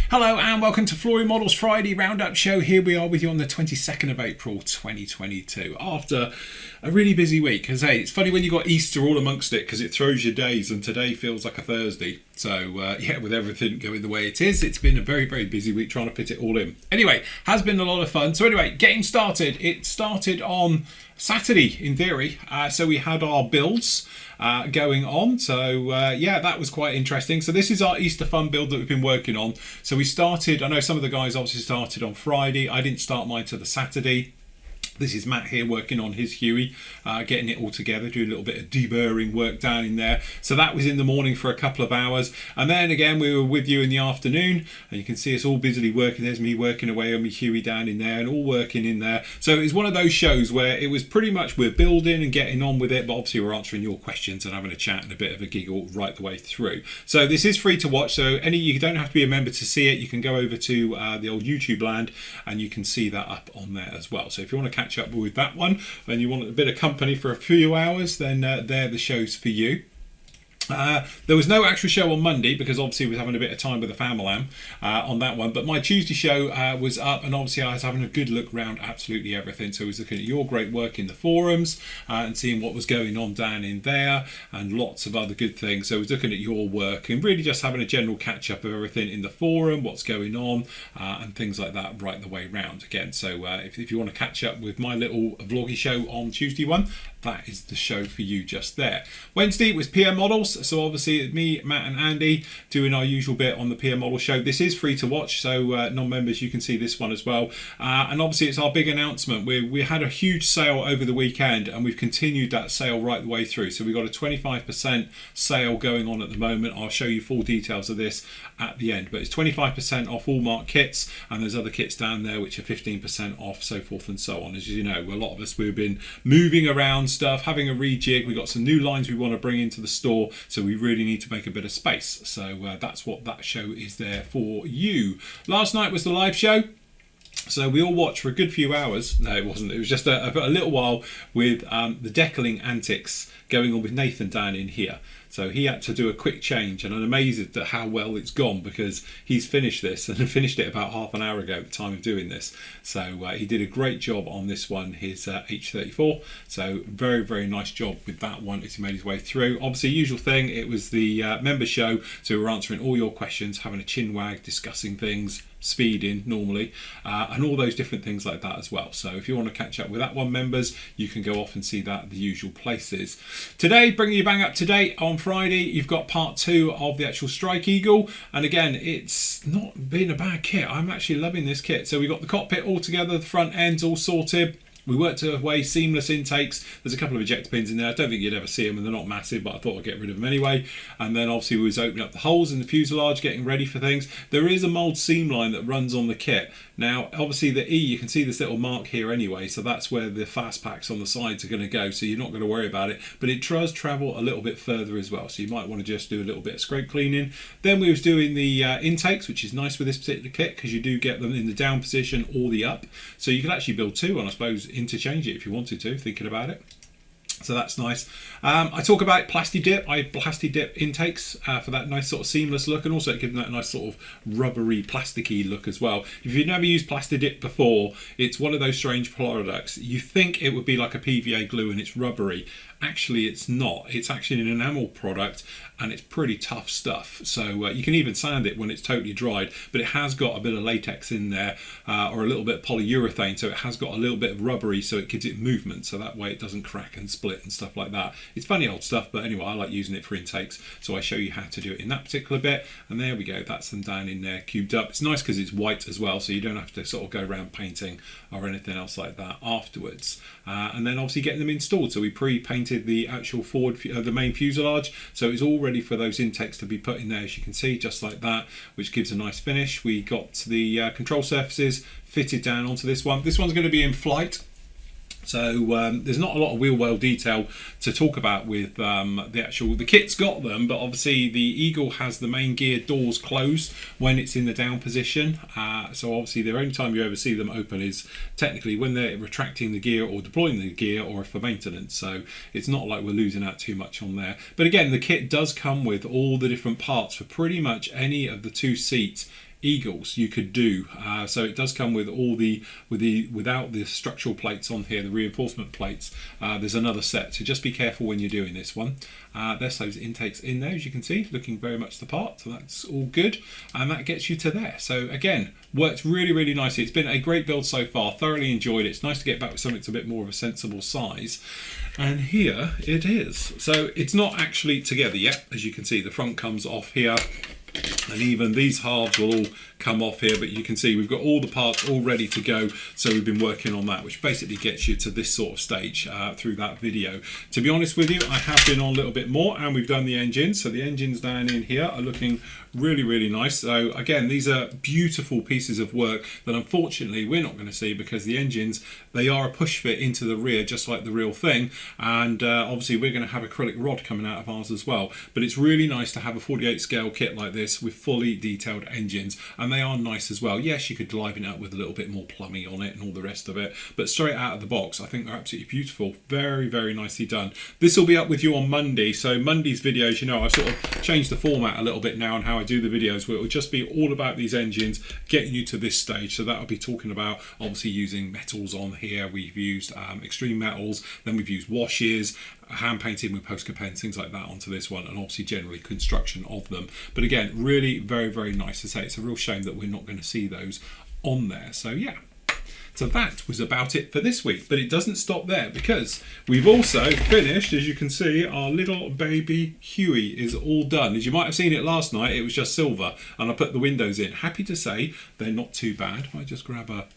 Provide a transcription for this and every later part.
Hello and welcome to Flory Models Friday Roundup Show. Here we are with you on the 22nd of April 2022 after a really busy week. As I say, it's funny when you got Easter all amongst it because it throws your days, and today feels like a Thursday. So yeah, with everything going the way it is, it's been a very, very busy week trying to fit it all in. Anyway, has been a lot of fun. So anyway, getting started. It started on Saturday in theory. So we had our builds going on. So yeah, that was quite interesting. So this is our Easter fun build that we've been working on. So we started, I know some of the guys obviously started on Friday. I didn't start mine till the Saturday. This is Matt here working on his Huey, getting it all together, doing a little bit of deburring work down in there. So that was in the morning for a couple of hours. And then again, we were with you in the afternoon, and you can see us all busily working. There's me working away on my Huey down in there and all working in there. So it was one of those shows where it was pretty much we're building and getting on with it, but obviously we're answering your questions and having a chat and a bit of a giggle right the way through. So this is free to watch. So you don't have to be a member to see it. You can go over to the old YouTube land and you can see that up on there as well. So if you want to catch up with that one and you want a bit of company for a few hours, then they're the shows for you. There was no actual show on Monday because obviously we was having a bit of time with the family on that one, but my Tuesday show was up, and obviously I was having a good look around absolutely everything. So I was looking at your great work in the forums and seeing what was going on down in there and lots of other good things. So I was looking at your work and really just having a general catch up of everything in the forum, what's going on and things like that right the way round again. So if you want to catch up with my little vloggy show on Tuesday one, that is the show for you just there. Wednesday was PM Models. So obviously it's me, Matt and Andy doing our usual bit on the PM Model show. This is free to watch, so non-members, you can see this one as well. And obviously it's our big announcement. We had a huge sale over the weekend and we've continued that sale right the way through. So we've got a 25% sale going on at the moment. I'll show you full details of this at the end, but it's 25% off all marked kits, and there's other kits down there which are 15% off, so forth and so on. As you know, a lot of us, we've been moving around stuff, having a rejig. We've got some new lines we want to bring into the store, so we really need to make a bit of space. So that's what that show is there for you. Last night was the live show. So we all watched for a good few hours. No, it wasn't. It was just a little while with the decaling antics going on with Nathan down in here. So he had to do a quick change, and I'm amazed at how well it's gone because he's finished this and finished it about half an hour ago at the time of doing this. So he did a great job on this one, his H34. So very, very nice job with that one as he made his way through. Obviously, usual thing, it was the member show. So we're answering all your questions, having a chin wag, discussing things, speeding normally, and all those different things like that as well. So if you want to catch up with that one, members, you can go off and see that at the usual places. Today, bringing you bang up to date on Friday, you've got part 2 of the actual Strike Eagle, and again, it's not been a bad kit. I'm actually loving this kit. So we've got the cockpit all together, the front ends all sorted. We worked away seamless intakes. There's a couple of ejector pins in there. I don't think you'd ever see them, and they're not massive, but I thought I'd get rid of them anyway. And then obviously we was opening up the holes in the fuselage, getting ready for things. There is a mould seam line that runs on the kit. Now, obviously the E, you can see this little mark here anyway, so that's where the fast packs on the sides are going to go, so you're not going to worry about it. But it does travel a little bit further as well, so you might want to just do a little bit of scrape cleaning. Then we was doing the intakes, which is nice with this particular kit because you do get them in the down position or the up. So you can actually build 2 and I suppose interchange it if you wanted to, thinking about it. So that's nice. I talk about plasti dip. I plasti dip intakes for that nice sort of seamless look, and also it gives them that nice sort of rubbery, plasticky look as well. If you've never used plasti dip before, it's one of those strange products. You think it would be like a PVA glue and it's rubbery. Actually, it's not. It's actually an enamel product, and it's pretty tough stuff. So you can even sand it when it's totally dried, but it has got a bit of latex in there, or a little bit of polyurethane, so it has got a little bit of rubbery, so it gives it movement, so that way it doesn't crack and split and stuff like that. It's funny old stuff, but anyway, I like using it for intakes, so I show you how to do it in that particular bit. And there we go, that's them down in there cubed up. It's nice because it's white as well, so you don't have to sort of go around painting or anything else like that afterwards. And then obviously getting them installed, so we pre-painted the actual forward, the main fuselage, so it's all ready for those intakes to be put in there, as you can see, just like that, which gives a nice finish. We got the control surfaces fitted down onto this one. This one's going to be in flight. So there's not a lot of wheel well detail to talk about with the kit's got them, but obviously the Eagle has the main gear doors closed when it's in the down position. So obviously the only time you ever see them open is technically when they're retracting the gear or deploying the gear or for maintenance. So it's not like we're losing out too much on there. But again, the kit does come with all the different parts for pretty much any of the 2 seats eagles you could do. So it does come with all without the structural plates on here, the reinforcement plates. There's another set, so just be careful when you're doing this one. There's those intakes in there, as you can see, looking very much the part, so that's all good, and that gets you to there. So again, worked really nicely. It's been a great build so far, thoroughly enjoyed it. It's nice to get back with something that's a bit more of a sensible size, and here it is. So it's not actually together yet, as you can see. The front comes off here, and even these halves will all come off here, but you can see we've got all the parts all ready to go. So we've been working on that, which basically gets you to this sort of stage through that video. To be honest with you, I have been on a little bit more, and we've done the engines. So the engines down in here are looking really nice. So again, these are beautiful pieces of work that unfortunately we're not going to see, because the engines, they are a push fit into the rear just like the real thing, and obviously we're going to have acrylic rod coming out of ours as well. But it's really nice to have a 48 scale kit like this with fully detailed engines, and they are nice as well. Yes, you could liven it up with a little bit more plumbing on it and all the rest of it, but straight out of the box, I think they're absolutely beautiful. Very nicely done. This will be up with you on Monday. So Monday's videos, you know, I've sort of changed the format a little bit now on how I do the videos, where it will just be all about these engines getting you to this stage. So that'll be talking about obviously using metals on here. We've used extreme metals, then we've used washes, hand painting with post pens, things like that onto this one, and obviously generally construction of them. But again, really very nice to say. It's a real shame that we're not going to see those on there. So yeah, so that was about it for this week, but it doesn't stop there, because we've also finished, as you can see, our little baby Huey is all done. As you might have seen it last night, it was just silver, and I put the windows in. Happy to say they're not too bad. If I just grab a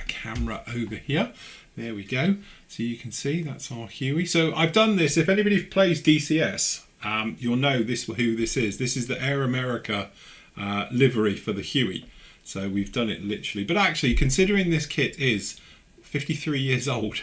camera over here, there we go. So you can see that's our Huey. So I've done this. If anybody plays DCS, you'll know who this is. This is the Air America livery for the Huey. So we've done it literally. But actually, considering this kit is 53 years old,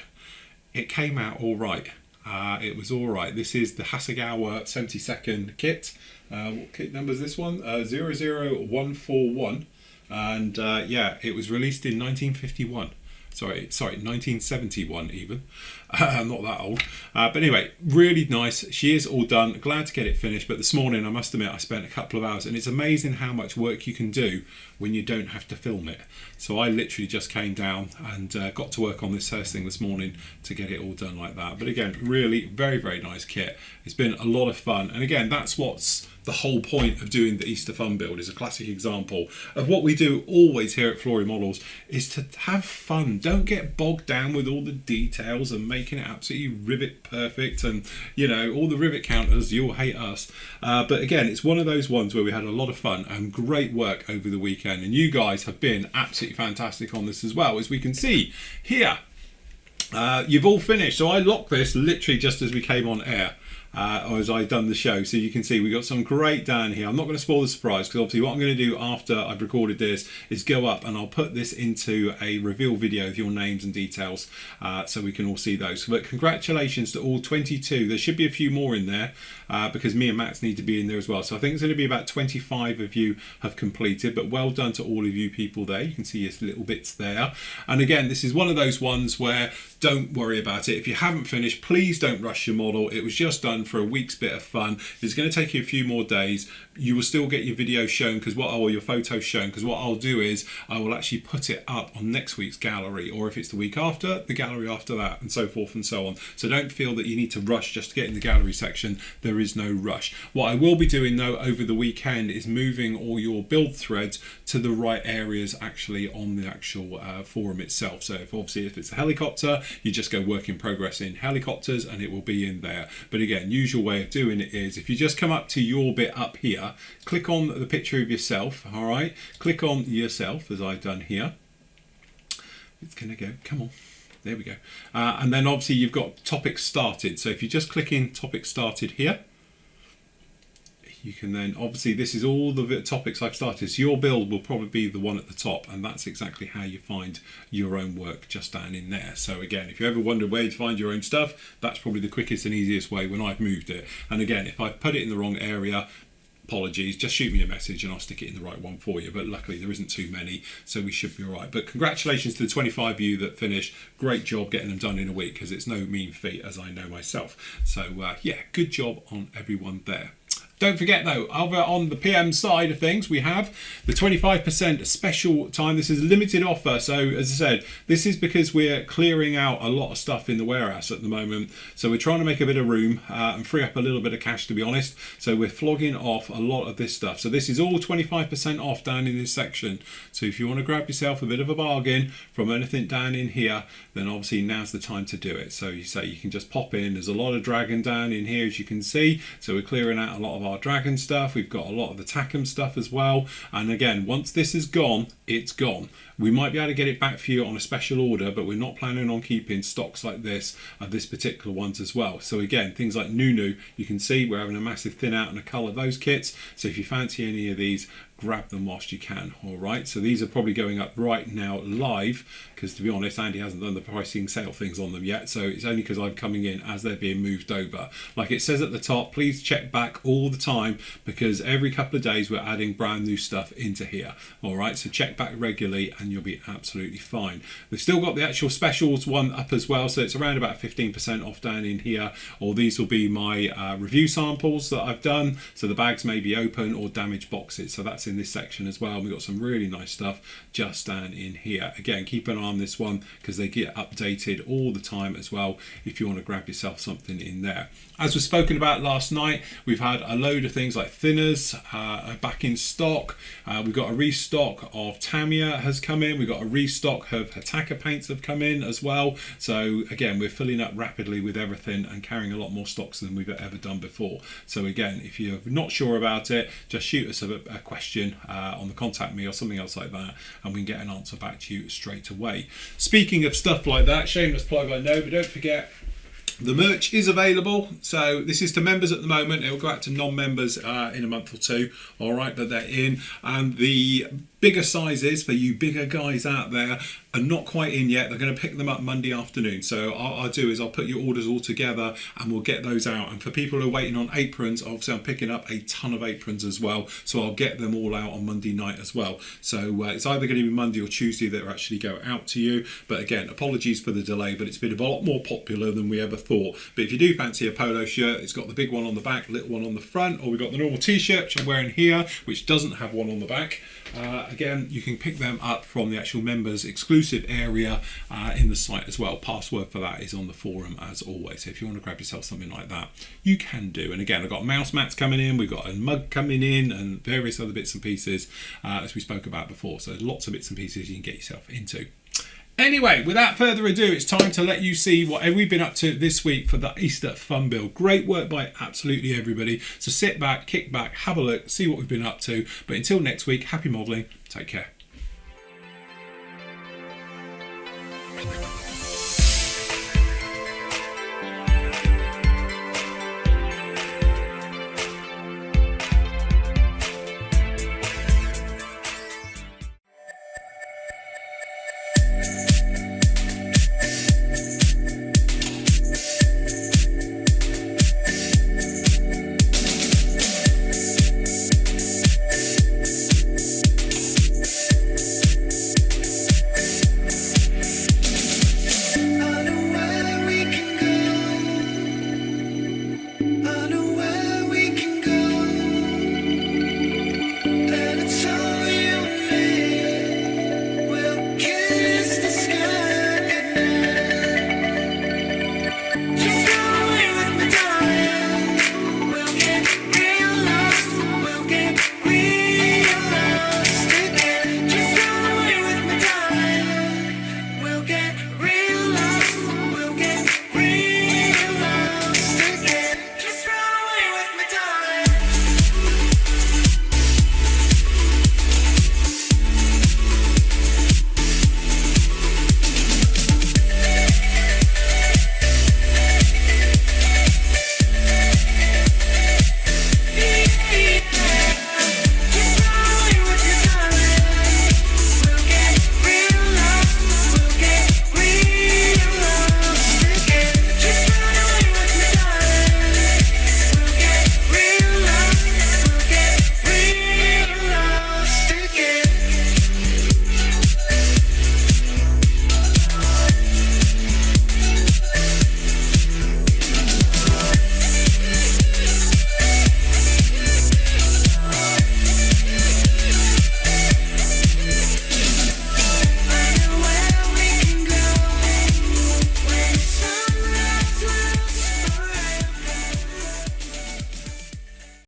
it came out all right. It was all right. This is the Hasegawa 72nd kit. What kit number is this one? 00141. And yeah, it was released in 1951. Sorry, 1971 even. I'm not that old. But anyway, really nice. She is all done. Glad to get it finished. But this morning, I must admit, I spent a couple of hours, and it's amazing how much work you can do when you don't have to film it. So I literally just came down and got to work on this first thing this morning to get it all done like that. But again, really very nice kit. It's been a lot of fun. And again, that's what's the whole point of doing the Easter Fun build. Is a classic example of what we do always here at Flory Models, is to have fun. Don't get bogged down with all the details and making it absolutely rivet perfect, and you know, all the rivet counters, you'll hate us. But again, it's one of those ones where we had a lot of fun and great work over the weekend, and you guys have been absolutely fantastic on this as well, as we can see here. You've all finished. So I locked this literally just as we came on air. Or as I've done the show, so you can see we got some great down here. I'm not going to spoil the surprise, because obviously what I'm going to do after I've recorded this is go up and I'll put this into a reveal video with your names and details, so we can all see those. But congratulations to all 22. There should be a few more in there, because me and Max need to be in there as well. So I think it's going to be about 25 of you have completed, but well done to all of you people there. You can see your little bits there. And again, this is one of those ones where don't worry about it. If you haven't finished, please don't rush your model. It was just done for a week's bit of fun. If it's going to take you a few more days, you will still get your video shown, or your photos shown, because what I'll do is I will actually put it up on next week's gallery, or if it's the week after, the gallery after that, and so forth and so on. So don't feel that you need to rush just to get in the gallery section. There is no rush. What I will be doing though over the weekend is moving all your build threads to the right areas actually on the actual forum itself. So if it's a helicopter, you just go work in progress in helicopters and it will be in there. But again, usual way of doing it is if you just come up to your bit up here, click on the picture of yourself, all right? Click on yourself as I've done here. It's gonna go, come on. There we go. And then obviously you've got topics started. So if you just click in topics started here, you can then, obviously this is all the topics I've started. So your build will probably be the one at the top, and that's exactly how you find your own work, just down in there. So again, if you ever wondered where to find your own stuff, that's probably the quickest and easiest way when I've moved it. And again, if I've put it in the wrong area, apologies, just shoot me a message and I'll stick it in the right one for you. But luckily there isn't too many, so we should be all right. But congratulations to the 25 of you that finished. Great job getting them done in a week, because it's no mean feat, as I know myself. So yeah, good job on everyone there. Don't forget though, over on the PM side of things, we have the 25% special time. This is a limited offer. So as I said, this is because we're clearing out a lot of stuff in the warehouse at the moment. So we're trying to make a bit of room and free up a little bit of cash, to be honest. So we're flogging off a lot of this stuff. So this is all 25% off down in this section. So if you want to grab yourself a bit of a bargain from anything down in here, then obviously now's the time to do it. So you say you can just pop in. There's a lot of dragon down in here, as you can see. So we're clearing out a lot of our dragon stuff. We've got a lot of the Tackham stuff as well, and again, once this is gone, it's gone. We might be able to get it back for you on a special order, but we're not planning on keeping stocks like this of this particular ones as well. So again, things like Nunu, you can see we're having a massive thin out and a colour of those kits. So if you fancy any of these, grab them whilst you can. All right, so these are probably going up right now live, because to be honest, Andy hasn't done the pricing sale things on them yet, so it's only because I'm coming in as they're being moved over. Like it says at the top, please check back all the time, because every couple of days we're adding brand new stuff into here. All right, so check back regularly and you'll be absolutely fine. We've still got the actual specials one up as well, so it's around about 15% off down in here. Or these will be my review samples that I've done, so the bags may be open or damaged boxes, so that's in this section as well. We've got some really nice stuff just down in here. Again, keep an eye on this one because they get updated all the time as well if you want to grab yourself something in there. As we've spoken about last night, we've had a load of things like thinners back in stock. We've got a restock of Tamiya has come in. We've got a restock of Hataka paints have come in as well. So again, we're filling up rapidly with everything and carrying a lot more stocks than we've ever done before. So again, if you're not sure about it, just shoot us a question on the contact me or something else like that, and we can get an answer back to you straight away. Speaking of stuff like that, shameless plug I know, but don't forget, the merch is available. So this is to members at the moment. It will go out to non-members in a month or two. All right, but they're in. And the bigger sizes for you bigger guys out there are not quite in yet. They're going to pick them up Monday afternoon. So what I'll do is I'll put your orders all together and we'll get those out. And for people who are waiting on aprons, obviously I'm picking up a ton of aprons as well. So I'll get them all out on Monday night as well. So it's either going to be Monday or Tuesday that actually go out to you. But again, apologies for the delay, but it's been a lot more popular than we ever thought. But if you do fancy a polo shirt, it's got the big one on the back, little one on the front, or we've got the normal t-shirt which I'm wearing here, which doesn't have one on the back. Again, you can pick them up from the actual members exclusive area in the site as well. Password for that is on the forum as always. So if you want to grab yourself something like that, you can do. And again, I've got mouse mats coming in, we've got a mug coming in, and various other bits and pieces as we spoke about before. So lots of bits and pieces you can get yourself into. Anyway, without further ado, it's time to let you see what we've been up to this week for the Easter fun build. Great work by absolutely everybody. So sit back, kick back, have a look, see what we've been up to. But until next week, happy modelling. Take care.